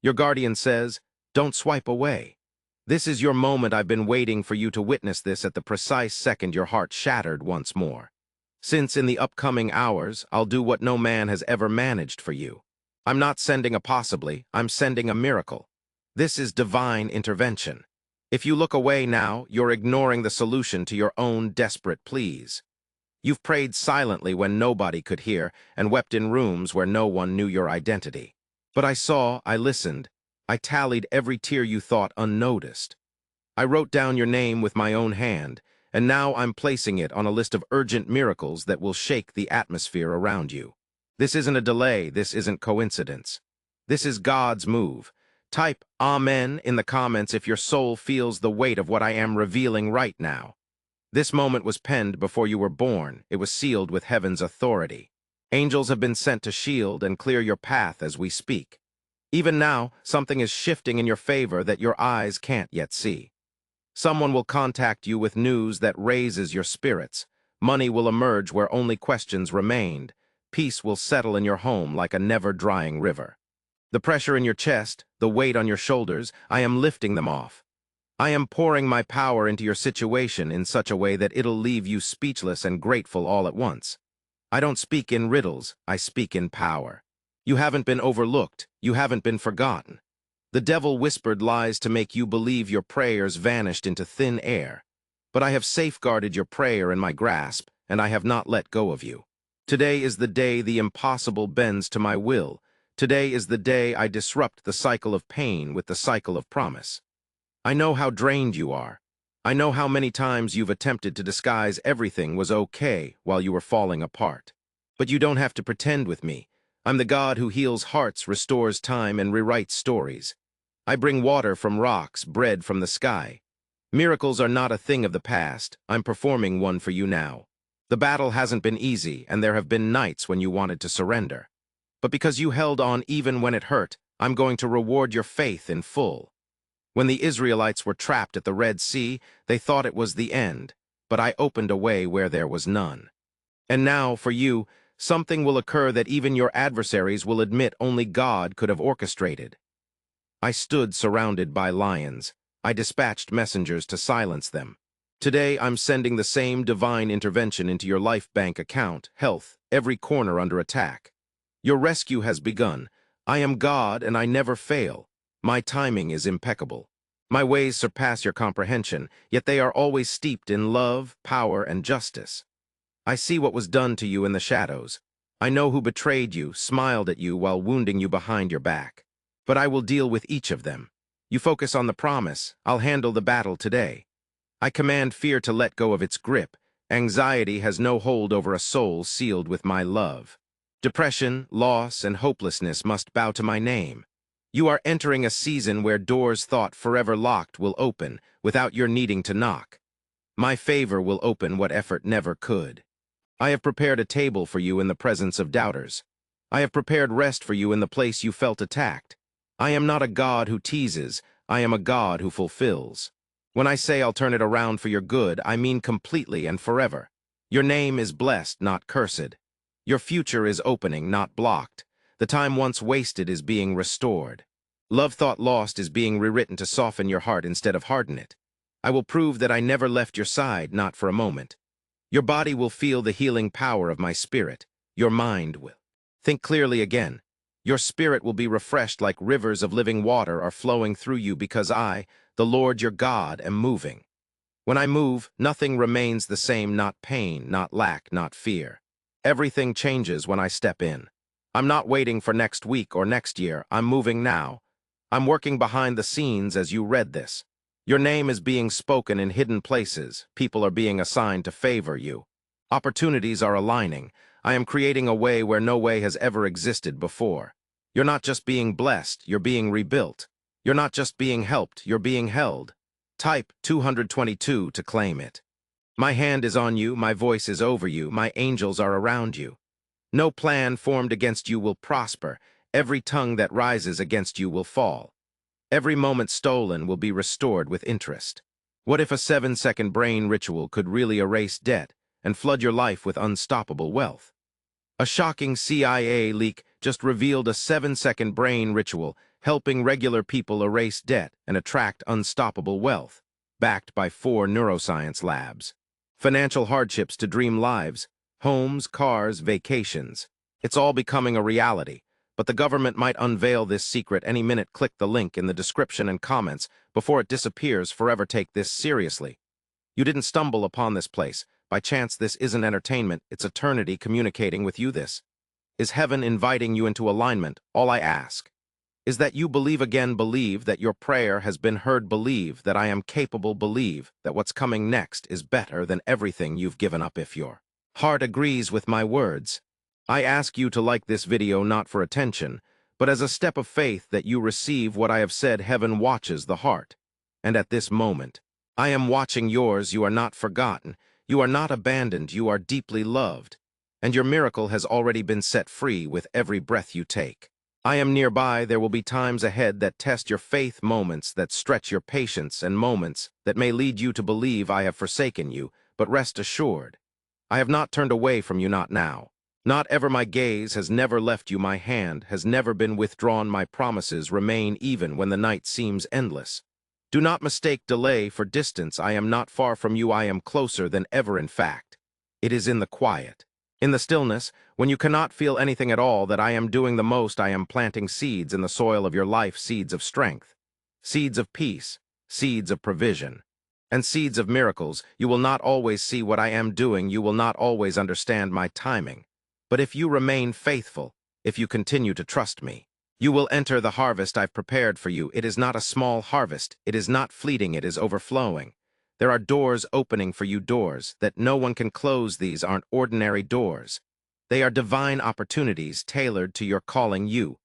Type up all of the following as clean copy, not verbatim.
Your guardian says, don't swipe away. This is your moment. I've been waiting for you to witness this at the precise second your heart shattered once more. Since in the upcoming hours, I'll do what no man has ever managed for you. I'm not sending a possibly, I'm sending a miracle. This is divine intervention. If you look away now, you're ignoring the solution to your own desperate pleas. You've prayed silently when nobody could hear and wept in rooms where no one knew your identity. But I saw, I listened, I tallied every tear you thought unnoticed. I wrote down your name with my own hand, and now I'm placing it on a list of urgent miracles that will shake the atmosphere around you. This isn't a delay, this isn't coincidence. This is God's move. Type Amen in the comments if your soul feels the weight of what I am revealing right now. This moment was penned before you were born. It was sealed with heaven's authority. Angels have been sent to shield and clear your path as we speak. Even now, something is shifting in your favor that your eyes can't yet see. Someone will contact you with news that raises your spirits. Money will emerge where only questions remained. Peace will settle in your home like a never-drying river. The pressure in your chest, the weight on your shoulders, I am lifting them off. I am pouring my power into your situation in such a way that it'll leave you speechless and grateful all at once. I don't speak in riddles, I speak in power. You haven't been overlooked, you haven't been forgotten. The devil whispered lies to make you believe your prayers vanished into thin air. But I have safeguarded your prayer in my grasp, and I have not let go of you. Today is the day the impossible bends to my will. Today is the day I disrupt the cycle of pain with the cycle of promise. I know how drained you are. I know how many times you've attempted to disguise everything was okay while you were falling apart. But you don't have to pretend with me. I'm the God who heals hearts, restores time, and rewrites stories. I bring water from rocks, bread from the sky. Miracles are not a thing of the past. I'm performing one for you now. The battle hasn't been easy, and there have been nights when you wanted to surrender. But because you held on even when it hurt, I'm going to reward your faith in full. When the Israelites were trapped at the Red Sea, they thought it was the end, but I opened a way where there was none. And now, for you, something will occur that even your adversaries will admit only God could have orchestrated. I stood surrounded by lions. I dispatched messengers to silence them. Today, I'm sending the same divine intervention into your life bank account, health, every corner under attack. Your rescue has begun. I am God, and I never fail. My timing is impeccable. My ways surpass your comprehension, yet they are always steeped in love, power, and justice. I see what was done to you in the shadows. I know who betrayed you, smiled at you while wounding you behind your back. But I will deal with each of them. You focus on the promise. I'll handle the battle today. I command fear to let go of its grip. Anxiety has no hold over a soul sealed with my love. Depression, loss, and hopelessness must bow to my name. You are entering a season where doors thought forever locked will open without your needing to knock. My favor will open what effort never could. I have prepared a table for you in the presence of doubters. I have prepared rest for you in the place you felt attacked. I am not a God who teases, I am a God who fulfills. When I say I'll turn it around for your good, I mean completely and forever. Your name is blessed, not cursed. Your future is opening, not blocked. The time once wasted is being restored. Love thought lost is being rewritten to soften your heart instead of harden it. I will prove that I never left your side, not for a moment. Your body will feel the healing power of my spirit. Your mind will. Think clearly again. Your spirit will be refreshed like rivers of living water are flowing through you because I, the Lord your God, am moving. When I move, nothing remains the same, not pain, not lack, not fear. Everything changes when I step in. I'm not waiting for next week or next year. I'm moving now. I'm working behind the scenes as you read this. Your name is being spoken in hidden places. People are being assigned to favor you. Opportunities are aligning. I am creating a way where no way has ever existed before. You're not just being blessed, you're being rebuilt. You're not just being helped, you're being held. Type 222 to claim it. My hand is on you, my voice is over you, my angels are around you. No plan formed against you will prosper. Every tongue that rises against you will fall. Every moment stolen will be restored with interest. What if a 7-second brain ritual could really erase debt and flood your life with unstoppable wealth? A shocking CIA leak just revealed a 7-second brain ritual helping regular people erase debt and attract unstoppable wealth, backed by 4 neuroscience labs. Financial hardships to dream lives, homes, cars, vacations. It's all becoming a reality, but the government might unveil this secret any minute. Click the link in the description and comments before it disappears forever. Take this seriously. You didn't stumble upon this place. By chance, this isn't entertainment, it's eternity communicating with you. This is heaven inviting you into alignment. All I ask is that you believe again, believe that your prayer has been heard, believe that I am capable, believe that what's coming next is better than everything you've given up. If your heart agrees with my words, I ask you to like this video not for attention, but as a step of faith that you receive what I have said. Heaven watches the heart, and at this moment, I am watching yours. You are not forgotten, you are not abandoned, you are deeply loved, and your miracle has already been set free with every breath you take. I am nearby. There will be times ahead that test your faith, moments that stretch your patience, and moments that may lead you to believe I have forsaken you, but rest assured, I have not turned away from you, not now. Not ever. My gaze has never left you, my hand has never been withdrawn, my promises remain even when the night seems endless. Do not mistake delay for distance. I am not far from you, I am closer than ever. In fact, it is in the quiet, in the stillness, when you cannot feel anything at all, that I am doing the most. I am planting seeds in the soil of your life, seeds of strength, seeds of peace, seeds of provision, and seeds of miracles. You will not always see what I am doing, you will not always understand my timing, but if you remain faithful, if you continue to trust me, you will enter the harvest I've prepared for you. It is not a small harvest, it is not fleeting, it is overflowing. There are doors opening for you, doors that no one can close. These aren't ordinary doors. They are divine opportunities tailored to your calling. You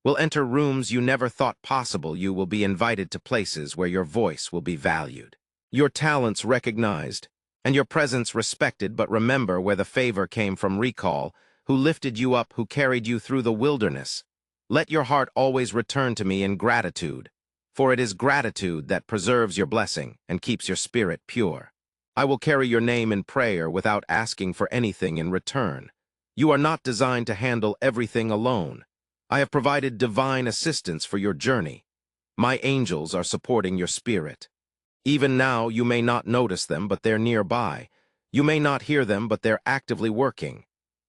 will enter rooms you never thought possible. You will be invited to places where your voice will be valued, your talents recognized, and your presence respected. But remember where the favor came from. Recall who lifted you up, who carried you through the wilderness. Let your heart always return to me in gratitude, for it is gratitude that preserves your blessing and keeps your spirit pure. I will carry your name in prayer without asking for anything in return. You are not designed to handle everything alone. I have provided divine assistance for your journey. My angels are supporting your spirit. Even now, you may not notice them, but they're nearby. You may not hear them, but they're actively working.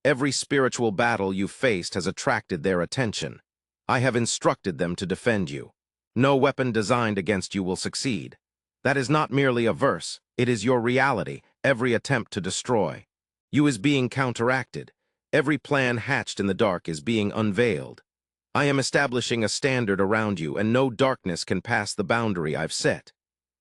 Every spiritual battle you've faced has attracted their attention. I have instructed them to defend you. No weapon designed against you will succeed. That is not merely a verse, it is your reality. Every attempt to destroy you is being counteracted. Every plan hatched in the dark is being unveiled. I am establishing a standard around you, and no darkness can pass the boundary I've set.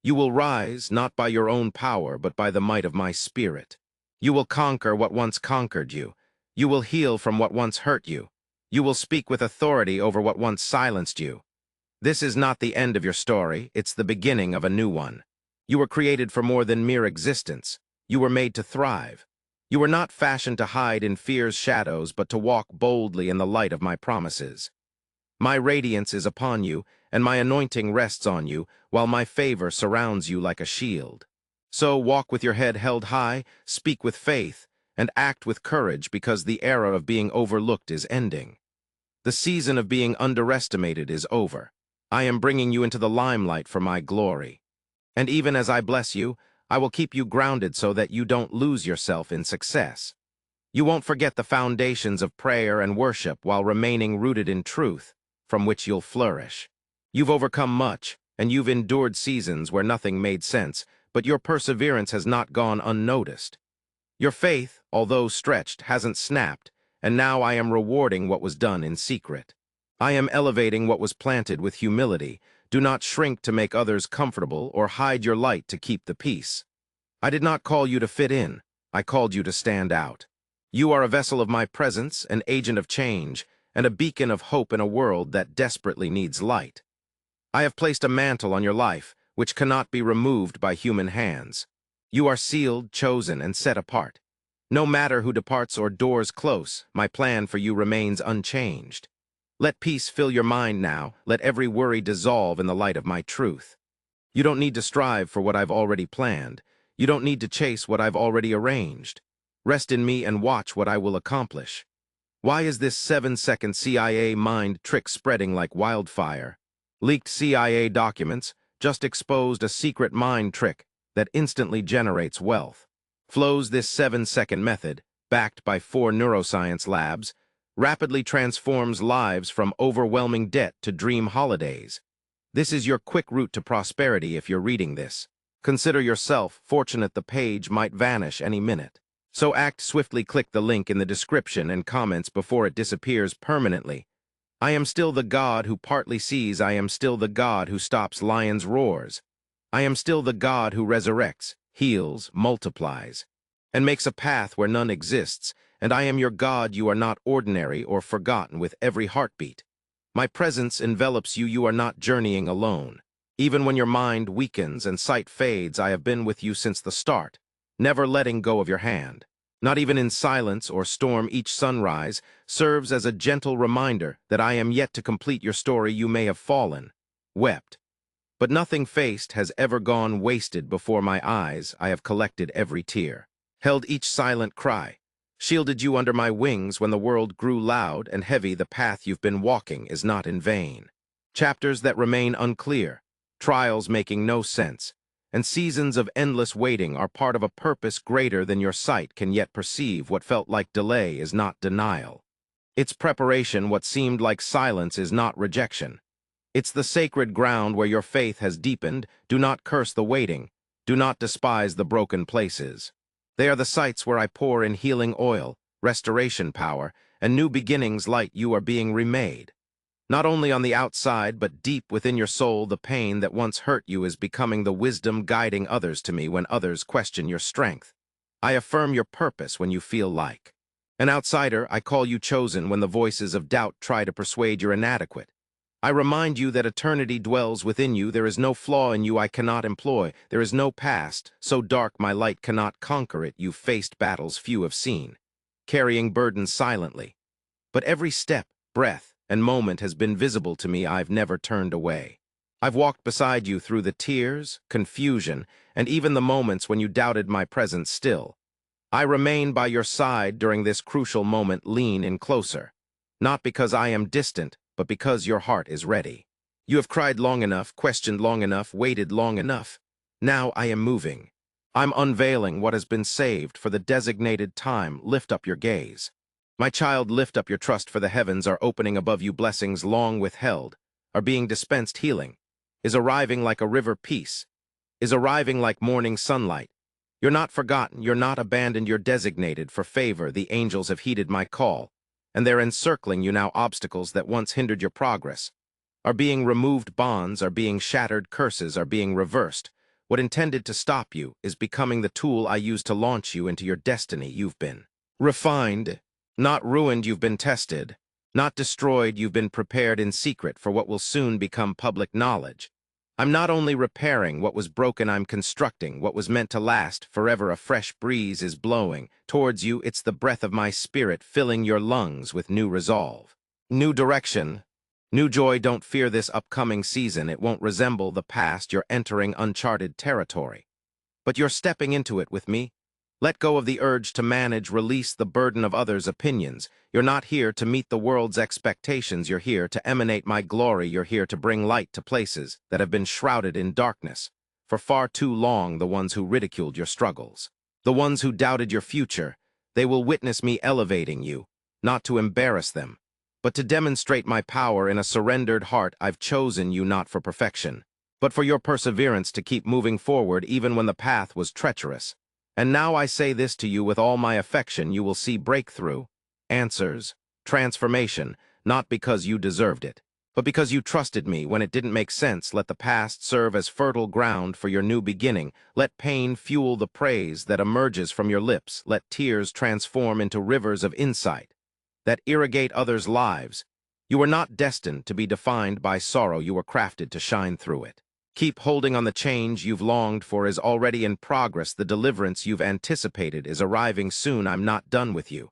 You will rise, not by your own power, but by the might of my spirit. You will conquer what once conquered you. You will heal from what once hurt you. You will speak with authority over what once silenced you. This is not the end of your story, it's the beginning of a new one. You were created for more than mere existence. You were made to thrive. You were not fashioned to hide in fear's shadows, but to walk boldly in the light of my promises. My radiance is upon you, and my anointing rests on you, while my favor surrounds you like a shield. So walk with your head held high, speak with faith, and act with courage, because the era of being overlooked is ending. The season of being underestimated is over. I am bringing you into the limelight for my glory. And even as I bless you, I will keep you grounded so that you don't lose yourself in success. You won't forget the foundations of prayer and worship while remaining rooted in truth, from which you'll flourish. You've overcome much, and you've endured seasons where nothing made sense, but your perseverance has not gone unnoticed. Your faith, although stretched, hasn't snapped, and now I am rewarding what was done in secret. I am elevating what was planted with humility. Do not shrink to make others comfortable or hide your light to keep the peace. I did not call you to fit in. I called you to stand out. You are a vessel of my presence, an agent of change, and a beacon of hope in a world that desperately needs light. I have placed a mantle on your life, which cannot be removed by human hands. You are sealed, chosen, and set apart. No matter who departs or doors close, my plan for you remains unchanged. Let peace fill your mind now. Let every worry dissolve in the light of my truth. You don't need to strive for what I've already planned. You don't need to chase what I've already arranged. Rest in me and watch what I will accomplish. Why is this 7-second CIA mind trick spreading like wildfire? Leaked CIA documents just exposed a secret mind trick that instantly generates wealth. Flows this 7-second method, backed by 4 neuroscience labs, rapidly transforms lives from overwhelming debt to dream holidays. This is your quick route to prosperity if you're reading this. Consider yourself fortunate the page might vanish any minute. So act swiftly, click the link in the description and comments before it disappears permanently. I am still the God who partly sees. I am still the God who stops lions' roars. I am still the God who resurrects, heals, multiplies, and makes a path where none exists. And I am your God. You are not ordinary or forgotten with every heartbeat. My presence envelops you. You are not journeying alone. Even when your mind weakens and sight fades, I have been with you since the start, never letting go of your hand. Not even in silence or storm, each sunrise serves as a gentle reminder that I am yet to complete your story. You may have fallen, wept, but nothing faced has ever gone wasted before my eyes. I have collected every tear, held each silent cry, shielded you under my wings when the world grew loud and heavy. The path you've been walking is not in vain. Chapters that remain unclear, trials making no sense, and seasons of endless waiting are part of a purpose greater than your sight can yet perceive. What felt like delay is not denial. It's preparation. What seemed like silence is not rejection. It's the sacred ground where your faith has deepened. Do not curse the waiting. Do not despise the broken places. They are the sites where I pour in healing oil, restoration power, and new beginnings. Light, you are being remade. Not only on the outside, but deep within your soul. The pain that once hurt you is becoming the wisdom guiding others to me when others question your strength. I affirm your purpose when you feel like an outsider. I call you chosen when the voices of doubt try to persuade you're inadequate. I remind you that eternity dwells within you. There is no flaw in you I cannot employ. There is no past so dark my light cannot conquer it. You've faced battles few have seen, carrying burdens silently. But every step, breath, and moment has been visible to me. I've never turned away. I've walked beside you through the tears, confusion, and even the moments when you doubted my presence. Still, I remain by your side during this crucial moment. Lean in closer, not because I am distant, but because your heart is ready. You have cried long enough, questioned long enough, waited long enough. Now I am moving. I'm unveiling what has been saved for the designated time. Lift up your gaze. My child, lift up your trust, for the heavens are opening above you. Blessings long withheld are being dispensed. Healing is arriving like a river. Peace is arriving like morning sunlight. You're not forgotten. You're not abandoned. You're designated for favor. The angels have heeded my call, and they're encircling you now. Obstacles that once hindered your progress are being removed. Bonds are being shattered. Curses are being reversed. What intended to stop you is becoming the tool I use to launch you into your destiny. You've been refined, not ruined. You've been tested, not destroyed. You've been prepared in secret for what will soon become public knowledge. I'm not only repairing what was broken, I'm constructing what was meant to last forever. A fresh breeze is blowing towards you. It's the breath of my spirit filling your lungs with new resolve, new direction, new joy. Don't fear this upcoming season. It won't resemble the past. You're entering uncharted territory, but you're stepping into it with me. Let go of the urge to manage, release the burden of others' opinions. You're not here to meet the world's expectations. You're here to emanate my glory. You're here to bring light to places that have been shrouded in darkness. For far too long, the ones who ridiculed your struggles, the ones who doubted your future, they will witness me elevating you, not to embarrass them, but to demonstrate my power in a surrendered heart. I've chosen you not for perfection, but for your perseverance to keep moving forward even when the path was treacherous. And now I say this to you with all my affection: you will see breakthrough, answers, transformation, not because you deserved it, but because you trusted me when it didn't make sense. Let the past serve as fertile ground for your new beginning. Let pain fuel the praise that emerges from your lips. Let tears transform into rivers of insight that irrigate others' lives. You are not destined to be defined by sorrow. You were crafted to shine through it. Keep holding on. The change you've longed for is already in progress. The deliverance you've anticipated is arriving soon. I'm not done with you.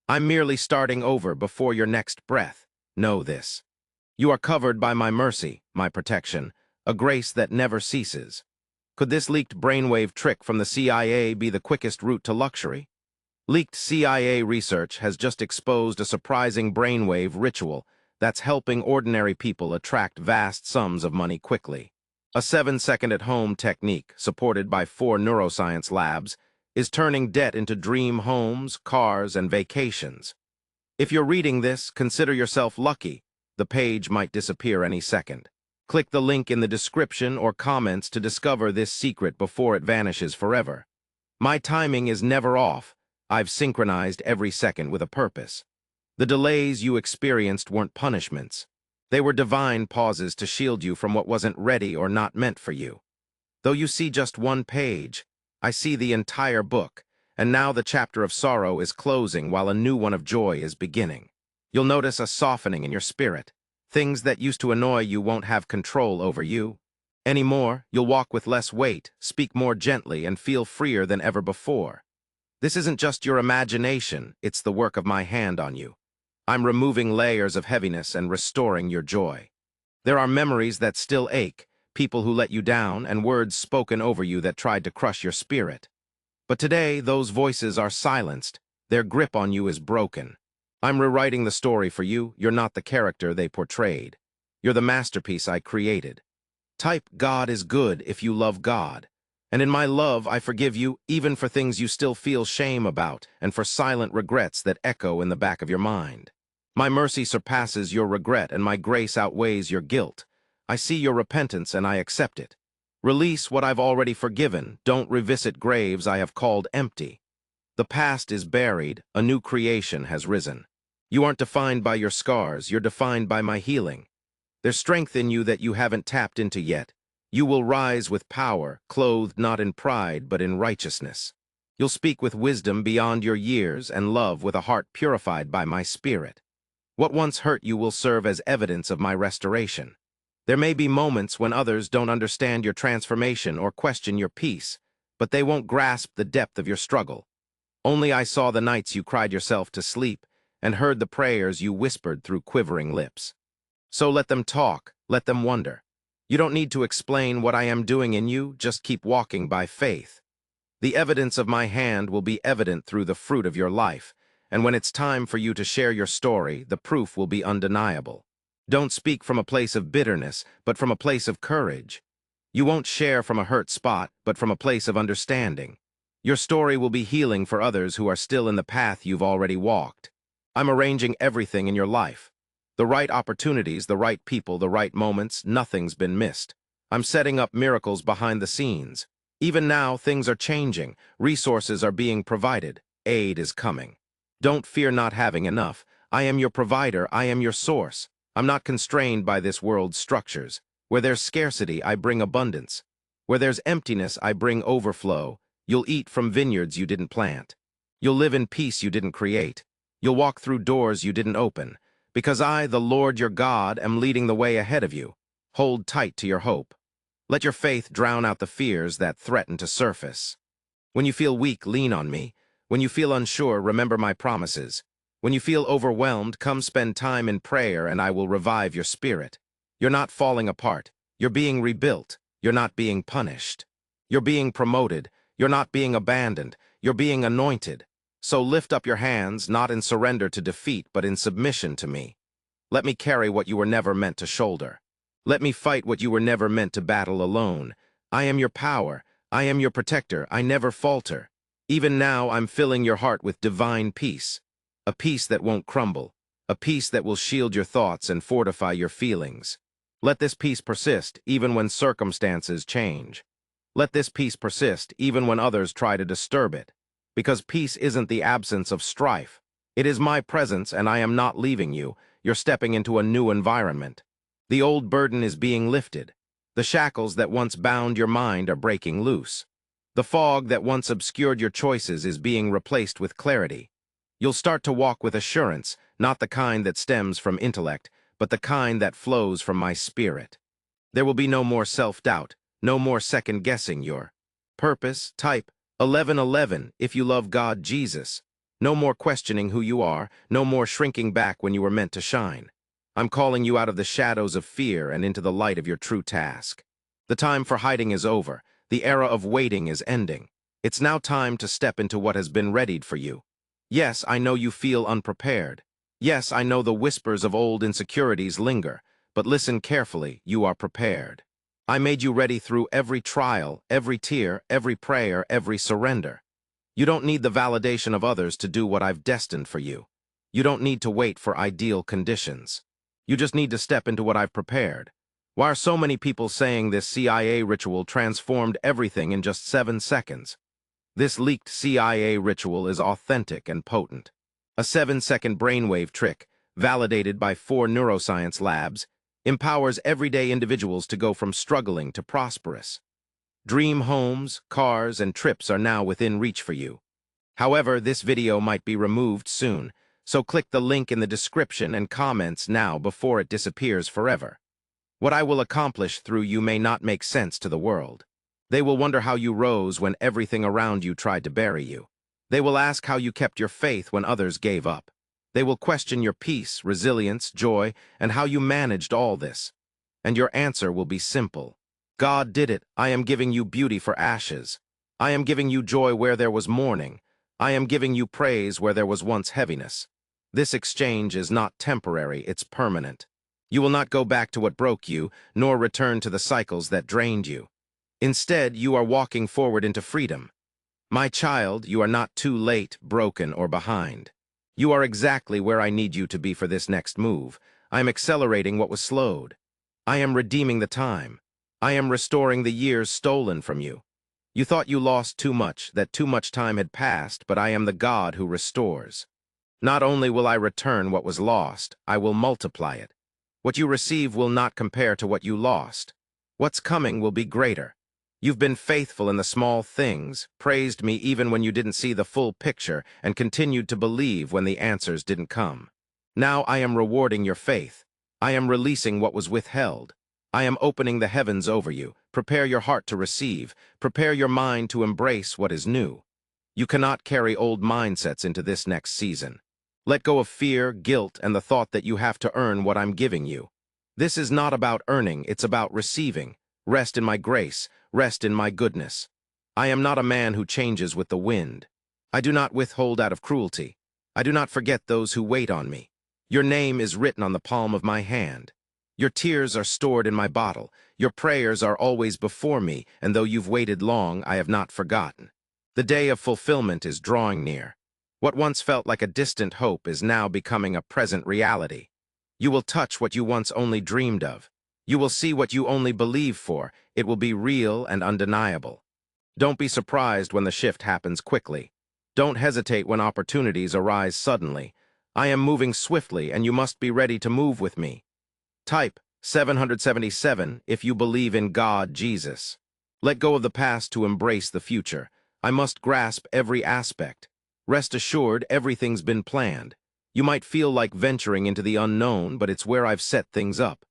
I'm merely starting over before your next breath. Know this: you are covered by my mercy, my protection, a grace that never ceases. Could this leaked brainwave trick from the CIA be the quickest route to luxury? Leaked CIA research has just exposed a surprising brainwave ritual that's helping ordinary people attract vast sums of money quickly. A 7-second at-home technique, supported by 4 neuroscience labs, is turning debt into dream homes, cars, and vacations. If you're reading this, consider yourself lucky. The page might disappear any second. Click the link in the description or comments to discover this secret before it vanishes forever. My timing is never off. I've synchronized every second with a purpose. The delays you experienced weren't punishments. They were divine pauses to shield you from what wasn't ready or not meant for you. Though you see just one page, I see the entire book, and now the chapter of sorrow is closing while a new one of joy is beginning. You'll notice a softening in your spirit. Things that used to annoy you won't have control over you. Anymore, you'll walk with less weight, speak more gently, and feel freer than ever before. This isn't just your imagination, it's the work of my hand on you. I'm removing layers of heaviness and restoring your joy. There are memories that still ache, people who let you down, and words spoken over you that tried to crush your spirit. But today, those voices are silenced. Their grip on you is broken. I'm rewriting the story for you. You're not the character they portrayed. You're the masterpiece I created. Type God is good if you love God. And in my love, I forgive you even for things you still feel shame about and for silent regrets that echo in the back of your mind. My mercy surpasses your regret and my grace outweighs your guilt. I see your repentance and I accept it. Release what I've already forgiven. Don't revisit graves I have called empty. The past is buried. A new creation has risen. You aren't defined by your scars. You're defined by my healing. There's strength in you that you haven't tapped into yet. You will rise with power, clothed not in pride but in righteousness. You'll speak with wisdom beyond your years and love with a heart purified by my spirit. What once hurt you will serve as evidence of my restoration. There may be moments when others don't understand your transformation or question your peace, but they won't grasp the depth of your struggle. Only I saw the nights you cried yourself to sleep and heard the prayers you whispered through quivering lips. So let them talk, let them wonder. You don't need to explain what I am doing in you, just keep walking by faith. The evidence of my hand will be evident through the fruit of your life, and when it's time for you to share your story, the proof will be undeniable. Don't speak from a place of bitterness, but from a place of courage. You won't share from a hurt spot, but from a place of understanding. Your story will be healing for others who are still in the path you've already walked. I'm arranging everything in your life. The right opportunities, the right people, the right moments, nothing's been missed. I'm setting up miracles behind the scenes. Even now, things are changing. Resources are being provided. Aid is coming. Don't fear not having enough. I am your provider. I am your source. I'm not constrained by this world's structures. Where there's scarcity, I bring abundance. Where there's emptiness, I bring overflow. You'll eat from vineyards you didn't plant. You'll live in peace you didn't create. You'll walk through doors you didn't open. Because I, the Lord your God, am leading the way ahead of you. Hold tight to your hope. Let your faith drown out the fears that threaten to surface. When you feel weak, lean on me. When you feel unsure, remember my promises. When you feel overwhelmed, come spend time in prayer and I will revive your spirit. You're not falling apart. You're being rebuilt. You're not being punished. You're being promoted. You're not being abandoned. You're being anointed. So lift up your hands, not in surrender to defeat, but in submission to me. Let me carry what you were never meant to shoulder. Let me fight what you were never meant to battle alone. I am your power. I am your protector. I never falter. Even now, I'm filling your heart with divine peace. A peace that won't crumble. A peace that will shield your thoughts and fortify your feelings. Let this peace persist, even when circumstances change. Let this peace persist, even when others try to disturb it. Because peace isn't the absence of strife. It is my presence, and I am not leaving you. You're stepping into a new environment. The old burden is being lifted. The shackles that once bound your mind are breaking loose. The fog that once obscured your choices is being replaced with clarity. You'll start to walk with assurance, not the kind that stems from intellect, but the kind that flows from my spirit. There will be no more self-doubt, no more second-guessing your purpose. Type 1111 if you love God, Jesus. No more questioning who you are, no more shrinking back when you were meant to shine. I'm calling you out of the shadows of fear and into the light of your true task. The time for hiding is over. The era of waiting is ending. It's now time to step into what has been readied for you. Yes, I know you feel unprepared. Yes, I know the whispers of old insecurities linger, but listen carefully, you are prepared. I made you ready through every trial, every tear, every prayer, every surrender. You don't need the validation of others to do what I've destined for you. You don't need to wait for ideal conditions. You just need to step into what I've prepared. Why are so many people saying this CIA ritual transformed everything in just 7 seconds? This leaked CIA ritual is authentic and potent. A 7-second brainwave trick, validated by 4 neuroscience labs, empowers everyday individuals to go from struggling to prosperous. Dream homes, cars, and trips are now within reach for you. However, this video might be removed soon, so click the link in the description and comments now before it disappears forever. What I will accomplish through you may not make sense to the world. They will wonder how you rose when everything around you tried to bury you. They will ask how you kept your faith when others gave up. They will question your peace, resilience, joy, and how you managed all this. And your answer will be simple. God did it. I am giving you beauty for ashes. I am giving you joy where there was mourning. I am giving you praise where there was once heaviness. This exchange is not temporary, it's permanent. You will not go back to what broke you, nor return to the cycles that drained you. Instead, you are walking forward into freedom. My child, you are not too late, broken, or behind. You are exactly where I need you to be for this next move. I am accelerating what was slowed. I am redeeming the time. I am restoring the years stolen from you. You thought you lost too much, that too much time had passed, but I am the God who restores. Not only will I return what was lost, I will multiply it. What you receive will not compare to what you lost. What's coming will be greater. You've been faithful in the small things, praised me even when you didn't see the full picture, and continued to believe when the answers didn't come. Now I am rewarding your faith. I am releasing what was withheld. I am opening the heavens over you. Prepare your heart to receive. Prepare your mind to embrace what is new. You cannot carry old mindsets into this next season. Let go of fear, guilt, and the thought that you have to earn what I'm giving you. This is not about earning, it's about receiving. Rest in my grace, rest in my goodness. I am not a man who changes with the wind. I do not withhold out of cruelty. I do not forget those who wait on me. Your name is written on the palm of my hand. Your tears are stored in my bottle. Your prayers are always before me, and though you've waited long, I have not forgotten. The day of fulfillment is drawing near. What once felt like a distant hope is now becoming a present reality. You will touch what you once only dreamed of. You will see what you only believed for. It will be real and undeniable. Don't be surprised when the shift happens quickly. Don't hesitate when opportunities arise suddenly. I am moving swiftly, and you must be ready to move with me. Type 777 if you believe in God, Jesus. Let go of the past to embrace the future. I must grasp every aspect. Rest assured, everything's been planned. You might feel like venturing into the unknown, but it's where I've set things up.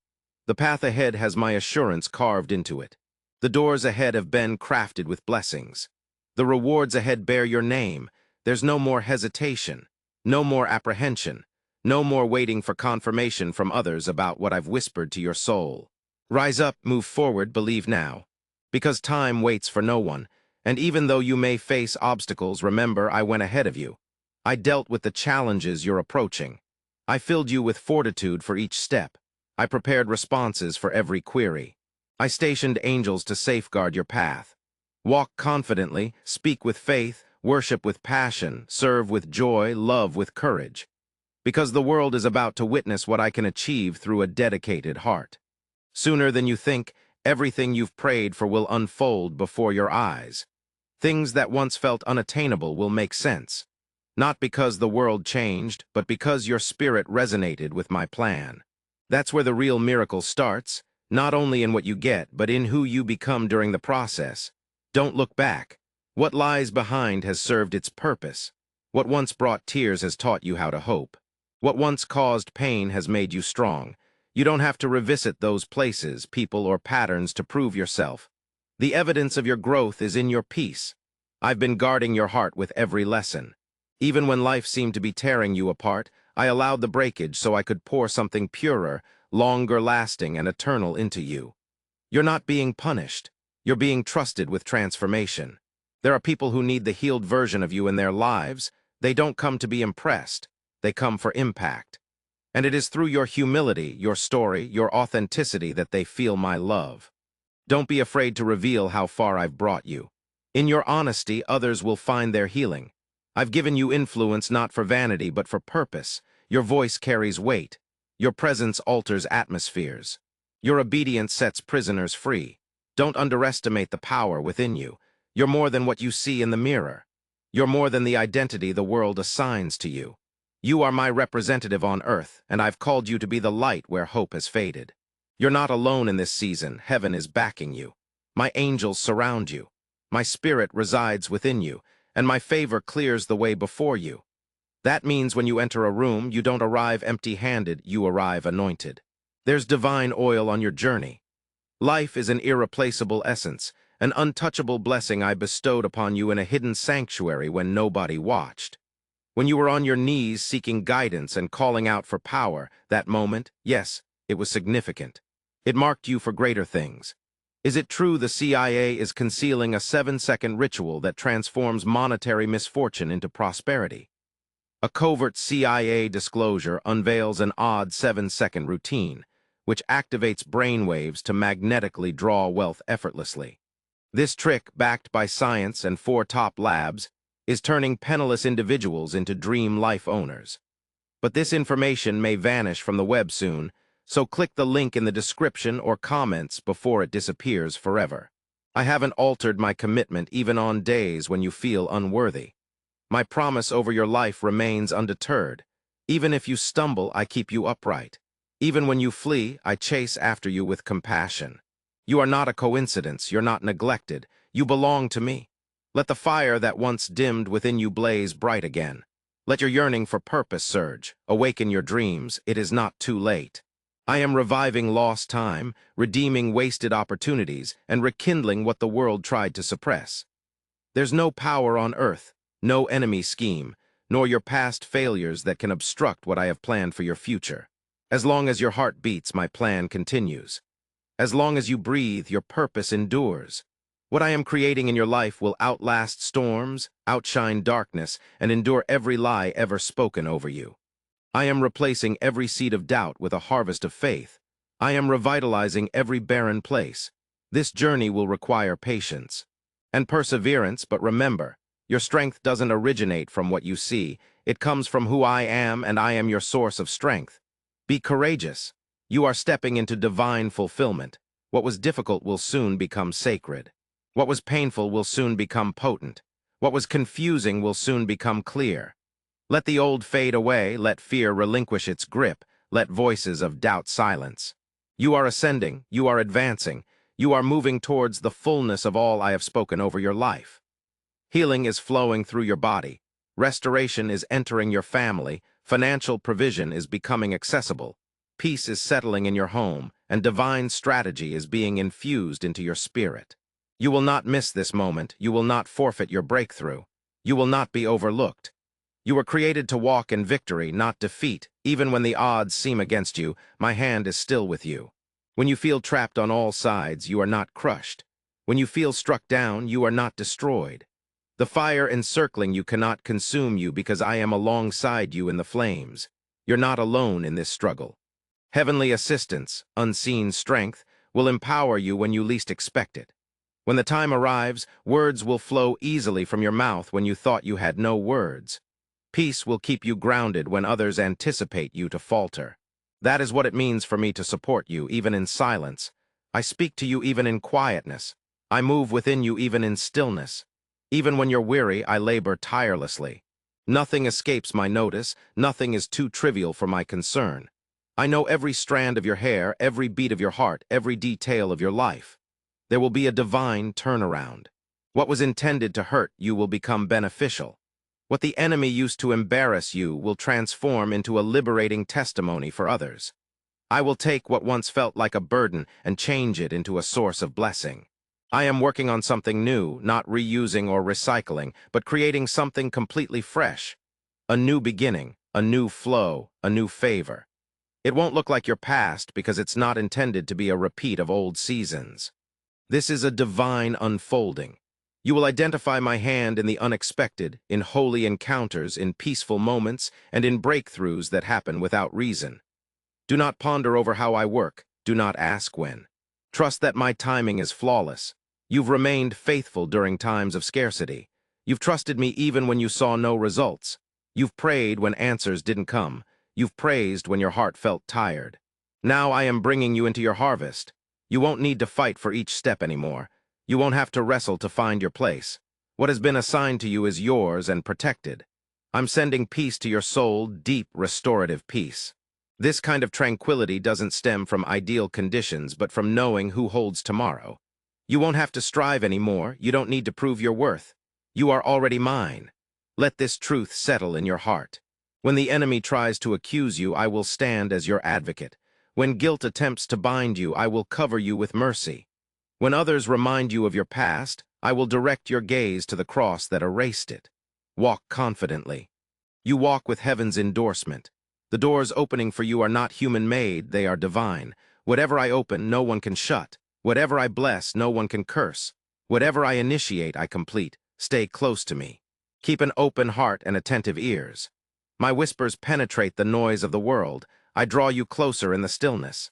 The path ahead has my assurance carved into it. The doors ahead have been crafted with blessings. The rewards ahead bear your name. There's no more hesitation, no more apprehension, no more waiting for confirmation from others about what I've whispered to your soul. Rise up, move forward, believe now. Because time waits for no one, and even though you may face obstacles, remember I went ahead of you. I dealt with the challenges you're approaching. I filled you with fortitude for each step. I prepared responses for every query. I stationed angels to safeguard your path. Walk confidently, speak with faith, worship with passion, serve with joy, love with courage. Because the world is about to witness what I can achieve through a dedicated heart. Sooner than you think, everything you've prayed for will unfold before your eyes. Things that once felt unattainable will make sense. Not because the world changed, but because your spirit resonated with my plan. That's where the real miracle starts, not only in what you get, but in who you become during the process. Don't look back. What lies behind has served its purpose. What once brought tears has taught you how to hope. What once caused pain has made you strong. You don't have to revisit those places, people, or patterns to prove yourself. The evidence of your growth is in your peace. I've been guarding your heart with every lesson. Even when life seemed to be tearing you apart, I allowed the breakage so I could pour something purer, longer lasting, and eternal into you. You're not being punished. You're being trusted with transformation. There are people who need the healed version of you in their lives. They don't come to be impressed. They come for impact. And it is through your humility, your story, your authenticity that they feel my love. Don't be afraid to reveal how far I've brought you. In your honesty, others will find their healing. I've given you influence not for vanity, but for purpose. Your voice carries weight. Your presence alters atmospheres. Your obedience sets prisoners free. Don't underestimate the power within you. You're more than what you see in the mirror. You're more than the identity the world assigns to you. You are my representative on earth, and I've called you to be the light where hope has faded. You're not alone in this season. Heaven is backing you. My angels surround you. My spirit resides within you, and my favor clears the way before you. That means when you enter a room, you don't arrive empty-handed, you arrive anointed. There's divine oil on your journey. Life is an irreplaceable essence, an untouchable blessing I bestowed upon you in a hidden sanctuary when nobody watched. When you were on your knees seeking guidance and calling out for power, that moment, yes, it was significant. It marked you for greater things. Is it true the CIA is concealing a 7-second ritual that transforms monetary misfortune into prosperity? A covert CIA disclosure unveils an odd 7-second routine, which activates brainwaves to magnetically draw wealth effortlessly. This trick, backed by science and 4 top labs, is turning penniless individuals into dream life owners. But this information may vanish from the web soon, so click the link in the description or comments before it disappears forever. I haven't altered my commitment even on days when you feel unworthy. My promise over your life remains undeterred. Even if you stumble, I keep you upright. Even when you flee, I chase after you with compassion. You are not a coincidence. You're not neglected. You belong to me. Let the fire that once dimmed within you blaze bright again. Let your yearning for purpose surge. Awaken your dreams. It is not too late. I am reviving lost time, redeeming wasted opportunities, and rekindling what the world tried to suppress. There's no power on earth, no enemy scheme, nor your past failures that can obstruct what I have planned for your future. As long as your heart beats, my plan continues. As long as you breathe, your purpose endures. What I am creating in your life will outlast storms, outshine darkness, and endure every lie ever spoken over you. I am replacing every seed of doubt with a harvest of faith. I am revitalizing every barren place. This journey will require patience and perseverance, but remember, your strength doesn't originate from what you see. It comes from who I am, and I am your source of strength. Be courageous. You are stepping into divine fulfillment. What was difficult will soon become sacred. What was painful will soon become potent. What was confusing will soon become clear. Let the old fade away, let fear relinquish its grip, let voices of doubt silence. You are ascending, you are advancing, you are moving towards the fullness of all I have spoken over your life. Healing is flowing through your body, restoration is entering your family, financial provision is becoming accessible, peace is settling in your home, and divine strategy is being infused into your spirit. You will not miss this moment, you will not forfeit your breakthrough, you will not be overlooked. You were created to walk in victory, not defeat. Even when the odds seem against you, my hand is still with you. When you feel trapped on all sides, you are not crushed. When you feel struck down, you are not destroyed. The fire encircling you cannot consume you because I am alongside you in the flames. You're not alone in this struggle. Heavenly assistance, unseen strength, will empower you when you least expect it. When the time arrives, words will flow easily from your mouth when you thought you had no words. Peace will keep you grounded when others anticipate you to falter. That is what it means for me to support you, even in silence. I speak to you even in quietness. I move within you even in stillness. Even when you're weary, I labor tirelessly. Nothing escapes my notice, nothing is too trivial for my concern. I know every strand of your hair, every beat of your heart, every detail of your life. There will be a divine turnaround. What was intended to hurt you will become beneficial. What the enemy used to embarrass you will transform into a liberating testimony for others. I will take what once felt like a burden and change it into a source of blessing. I am working on something new, not reusing or recycling, but creating something completely fresh. A new beginning, a new flow, a new favor. It won't look like your past because it's not intended to be a repeat of old seasons. This is a divine unfolding. You will identify my hand in the unexpected, in holy encounters, in peaceful moments, and in breakthroughs that happen without reason. Do not ponder over how I work. Do not ask when. Trust that my timing is flawless. You've remained faithful during times of scarcity. You've trusted me even when you saw no results. You've prayed when answers didn't come. You've praised when your heart felt tired. Now I am bringing you into your harvest. You won't need to fight for each step anymore. You won't have to wrestle to find your place. What has been assigned to you is yours and protected. I'm sending peace to your soul, deep, restorative peace. This kind of tranquility doesn't stem from ideal conditions, but from knowing who holds tomorrow. You won't have to strive anymore. You don't need to prove your worth. You are already mine. Let this truth settle in your heart. When the enemy tries to accuse you, I will stand as your advocate. When guilt attempts to bind you, I will cover you with mercy. When others remind you of your past, I will direct your gaze to the cross that erased it. Walk confidently. You walk with heaven's endorsement. The doors opening for you are not human-made, they are divine. Whatever I open, no one can shut. Whatever I bless, no one can curse. Whatever I initiate, I complete. Stay close to me. Keep an open heart and attentive ears. My whispers penetrate the noise of the world. I draw you closer in the stillness.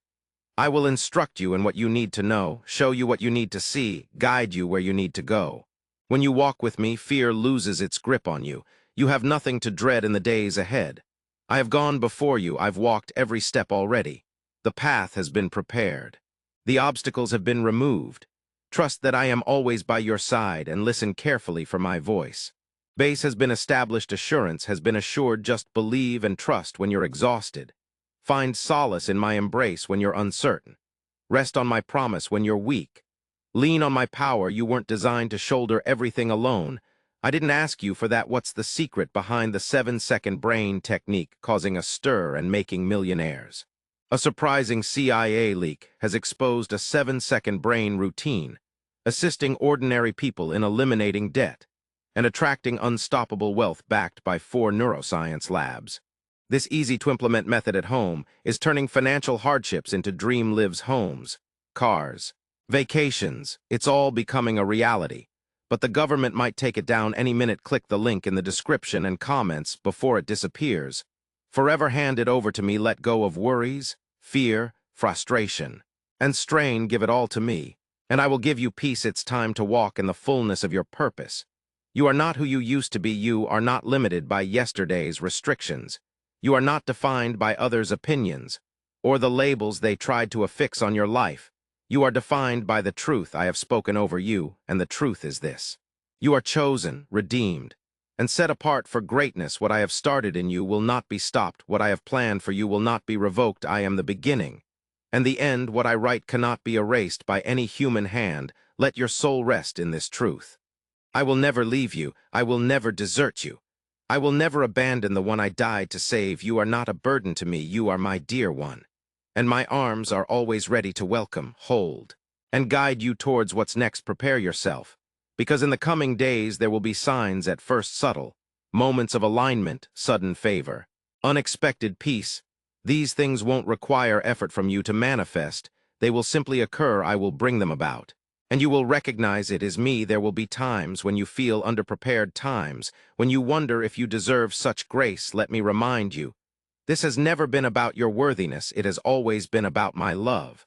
I will instruct you in what you need to know, show you what you need to see, guide you where you need to go. When you walk with me, fear loses its grip on you. You have nothing to dread in the days ahead. I have gone before you. I've walked every step already. The path has been prepared. The obstacles have been removed. Trust that I am always by your side and listen carefully for my voice. Base has been established, assurance has been assured. Just believe and trust when you're exhausted. Find solace in my embrace when you're uncertain. Rest on my promise when you're weak. Lean on my power. You weren't designed to shoulder everything alone. I didn't ask you for that. What's the secret behind the 7-second brain technique causing a stir and making millionaires? A surprising CIA leak has exposed a 7-second brain routine, assisting ordinary people in eliminating debt and attracting unstoppable wealth backed by 4 neuroscience labs. This easy-to-implement method at home is turning financial hardships into dream lives homes, cars, vacations. It's all becoming a reality. But the government might take it down any minute. Click the link in the description and comments before it disappears. Forever hand it over to me. Let go of worries, fear, frustration, and strain. Give it all to me, and I will give you peace. It's time to walk in the fullness of your purpose. You are not who you used to be. You are not limited by yesterday's restrictions. You are not defined by others' opinions or the labels they tried to affix on your life. You are defined by the truth I have spoken over you, and the truth is this. You are chosen, redeemed, and set apart for greatness. What I have started in you will not be stopped. What I have planned for you will not be revoked. I am the beginning and the end. What I write cannot be erased by any human hand. Let your soul rest in this truth. I will never leave you. I will never desert you. I will never abandon the one I died to save. You are not a burden to me. You are my dear one. And my arms are always ready to welcome, hold, and guide you towards what's next. Prepare yourself, because in the coming days there will be signs, at first subtle, moments of alignment, sudden favor, unexpected peace. These things won't require effort from you to manifest. They will simply occur. I will bring them about, and you will recognize it is me. There will be times when you feel underprepared, times when you wonder if you deserve such grace. Let me remind you, this has never been about your worthiness. It has always been about my love.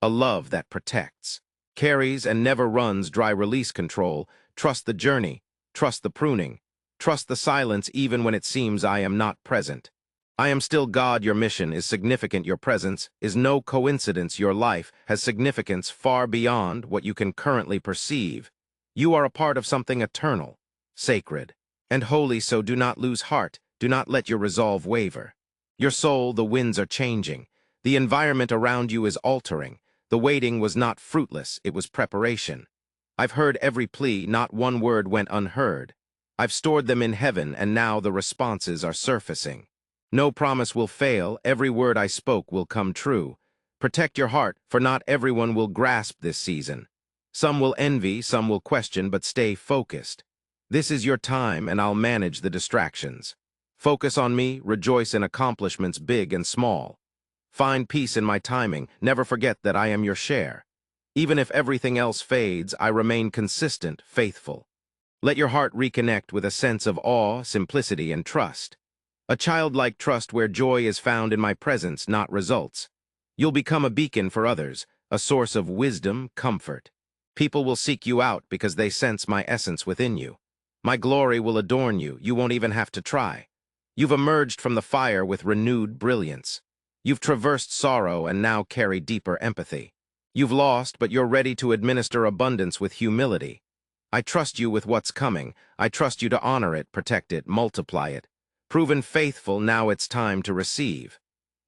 A love that protects, carries, and never runs dry. Release control. Trust the journey. Trust the pruning. Trust the silence even when it seems I am not present. I am still God. Your mission is significant. Your presence is no coincidence. Your life has significance far beyond what you can currently perceive. You are a part of something eternal, sacred, and holy. So do not lose heart. Do not let your resolve waver. Your soul, the winds are changing. The environment around you is altering. The waiting was not fruitless, it was preparation. I've heard every plea, not one word went unheard. I've stored them in heaven, and now the responses are surfacing. No promise will fail, every word I spoke will come true. Protect your heart, for not everyone will grasp this season. Some will envy, some will question, but stay focused. This is your time, and I'll manage the distractions. Focus on me, rejoice in accomplishments big and small. Find peace in my timing, never forget that I am your share. Even if everything else fades, I remain consistent, faithful. Let your heart reconnect with a sense of awe, simplicity, and trust. A childlike trust where joy is found in my presence, not results. You'll become a beacon for others, a source of wisdom, comfort. People will seek you out because they sense my essence within you. My glory will adorn you, you won't even have to try. You've emerged from the fire with renewed brilliance. You've traversed sorrow and now carry deeper empathy. You've lost, but you're ready to administer abundance with humility. I trust you with what's coming. I trust you to honor it, protect it, multiply it. Proven faithful, now it's time to receive.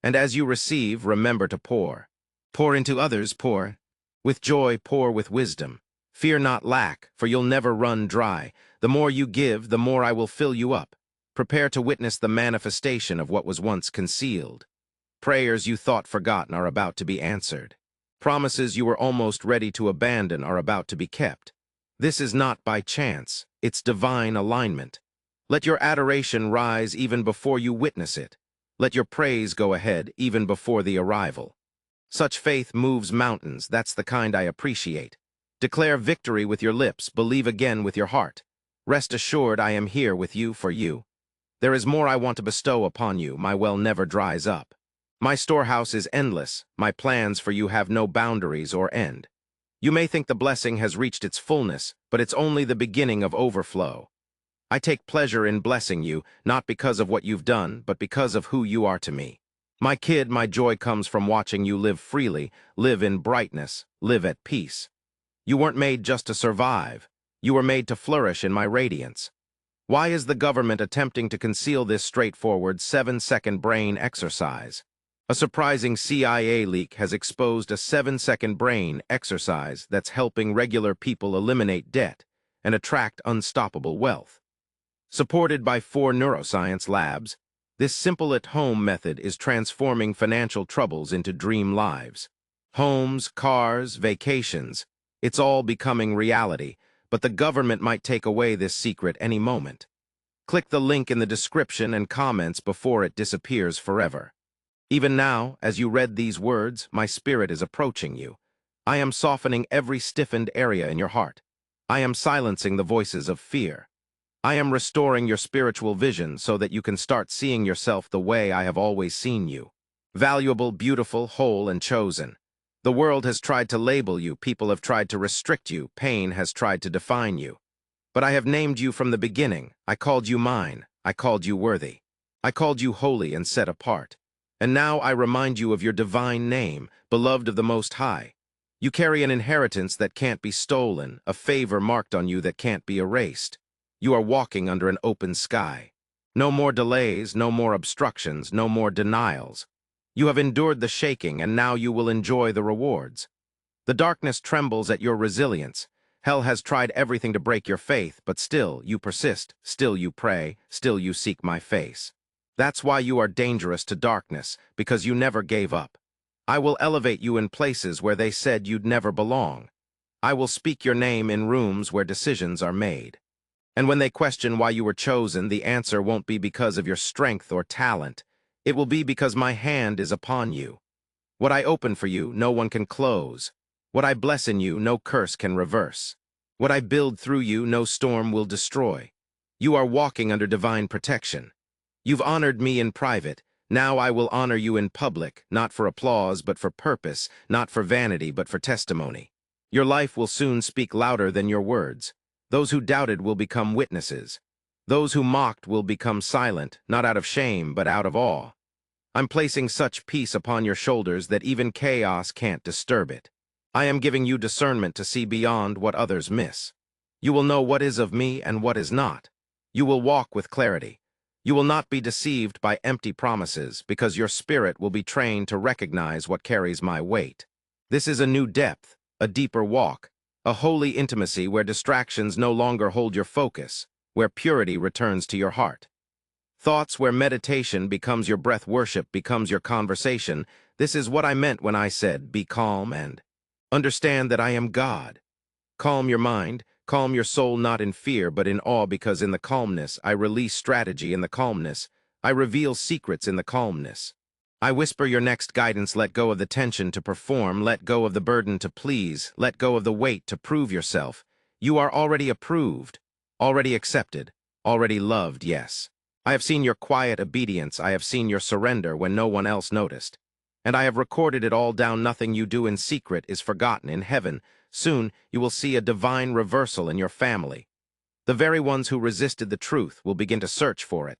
And as you receive, remember to pour. Pour into others, pour. With joy, pour with wisdom. Fear not lack, for you'll never run dry. The more you give, the more I will fill you up. Prepare to witness the manifestation of what was once concealed. Prayers you thought forgotten are about to be answered. Promises you were almost ready to abandon are about to be kept. This is not by chance, it's divine alignment. Let your adoration rise even before you witness it. Let your praise go ahead even before the arrival. Such faith moves mountains, that's the kind I appreciate. Declare victory with your lips, believe again with your heart. Rest assured I am here with you for you. There is more I want to bestow upon you, my well never dries up. My storehouse is endless, my plans for you have no boundaries or end. You may think the blessing has reached its fullness, but it's only the beginning of overflow. I take pleasure in blessing you, not because of what you've done, but because of who you are to me. My kid, my joy comes from watching you live freely, live in brightness, live at peace. You weren't made just to survive. You were made to flourish in my radiance. Why is the government attempting to conceal this straightforward 7-second brain exercise? A surprising CIA leak has exposed a 7-second brain exercise that's helping regular people eliminate debt and attract unstoppable wealth. Supported by 4 neuroscience labs, this simple at-home method is transforming financial troubles into dream lives. Homes, cars, vacations, it's all becoming reality, but the government might take away this secret any moment. Click the link in the description and comments before it disappears forever. Even now, as you read these words, my spirit is approaching you. I am softening every stiffened area in your heart. I am silencing the voices of fear. I am restoring your spiritual vision so that you can start seeing yourself the way I have always seen you. Valuable, beautiful, whole, and chosen. The world has tried to label you, people have tried to restrict you, pain has tried to define you. But I have named you from the beginning. I called you mine. I called you worthy. I called you holy and set apart. And now I remind you of your divine name, beloved of the Most High. You carry an inheritance that can't be stolen, a favor marked on you that can't be erased. You are walking under an open sky. No more delays, no more obstructions, no more denials. You have endured the shaking, and now you will enjoy the rewards. The darkness trembles at your resilience. Hell has tried everything to break your faith, but still you persist, still you pray, still you seek my face. That's why you are dangerous to darkness, because you never gave up. I will elevate you in places where they said you'd never belong. I will speak your name in rooms where decisions are made. And when they question why you were chosen, the answer won't be because of your strength or talent. It will be because my hand is upon you. What I open for you, no one can close. What I bless in you, no curse can reverse. What I build through you, no storm will destroy. You are walking under divine protection. You've honored me in private. Now I will honor you in public, not for applause, but for purpose, not for vanity, but for testimony. Your life will soon speak louder than your words. Those who doubted will become witnesses. Those who mocked will become silent, not out of shame, but out of awe. I'm placing such peace upon your shoulders that even chaos can't disturb it. I am giving you discernment to see beyond what others miss. You will know what is of me and what is not. You will walk with clarity. You will not be deceived by empty promises, because your spirit will be trained to recognize what carries my weight. This is a new depth, a deeper walk, a holy intimacy where distractions no longer hold your focus, where purity returns to your heart. Thoughts where meditation becomes your breath, worship becomes your conversation. This is what I meant when I said, be calm and understand that I am God. Calm your mind, calm your soul not in fear but in awe, because in the calmness I release strategy, in the calmness I reveal secrets, in the calmness I whisper your next guidance: let go of the tension to perform, let go of the burden to please, let go of the weight to prove yourself. You are already approved, already accepted, already loved, yes. I have seen your quiet obedience, I have seen your surrender when no one else noticed. And I have recorded it all down. Nothing you do in secret is forgotten in heaven. Soon you will see a divine reversal in your family. The very ones who resisted the truth will begin to search for it.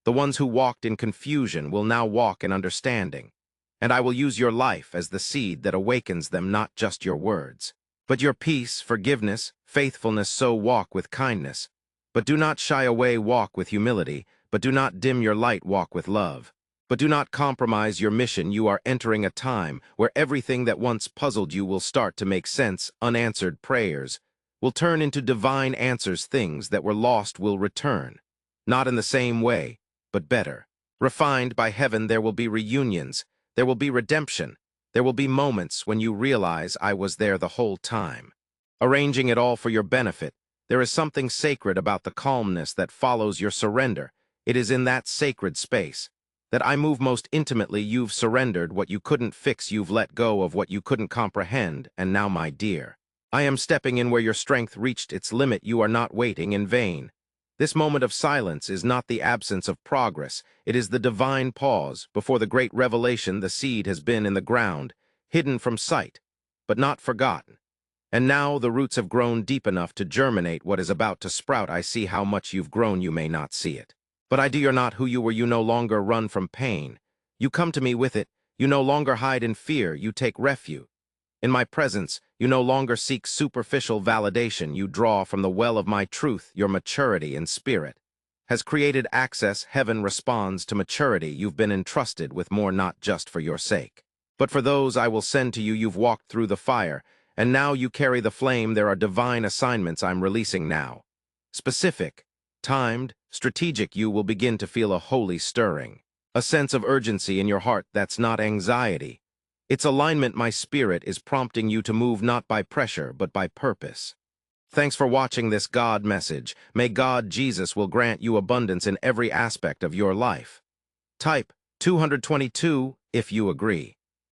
The ones who walked in confusion will now walk in understanding. And I will use your life as the seed that awakens them, not just your words. But your peace, forgiveness, faithfulness. So walk with kindness. But do not shy away, walk with humility. But do not dim your light, walk with love. But do not compromise your mission. You are entering a time where everything that once puzzled you will start to make sense. Unanswered prayers will turn into divine answers. Things that were lost will return. Not in the same way, but better. Refined by heaven, there will be reunions. There will be redemption. There will be moments when you realize I was there the whole time. Arranging it all for your benefit. There is something sacred about the calmness that follows your surrender. It is in that sacred space that I move most intimately. You've surrendered what you couldn't fix. You've let go of what you couldn't comprehend. And now, my dear, I am stepping in where your strength reached its limit. You are not waiting in vain. This moment of silence is not the absence of progress. It is the divine pause before the great revelation. The seed has been in the ground, hidden from sight, but not forgotten. And now the roots have grown deep enough to germinate what is about to sprout. I see how much you've grown. You may not see it. But I do. You're not who you were. You no longer run from pain. You come to me with it. You no longer hide in fear. You take refuge. In my presence, you no longer seek superficial validation. You draw from the well of my truth. Your maturity in spirit has created access. Heaven responds to maturity. You've been entrusted with more, not just for your sake, but for those I will send to you. You've walked through the fire, and now you carry the flame. There are divine assignments I'm releasing now. Specific, timed, strategic. You will begin to feel a holy stirring, a sense of urgency in your heart. That's not anxiety. It's alignment. My spirit is prompting you to move not by pressure, but by purpose. Thanks for watching this God message. May God Jesus will grant you abundance in every aspect of your life. Type 222 if you agree.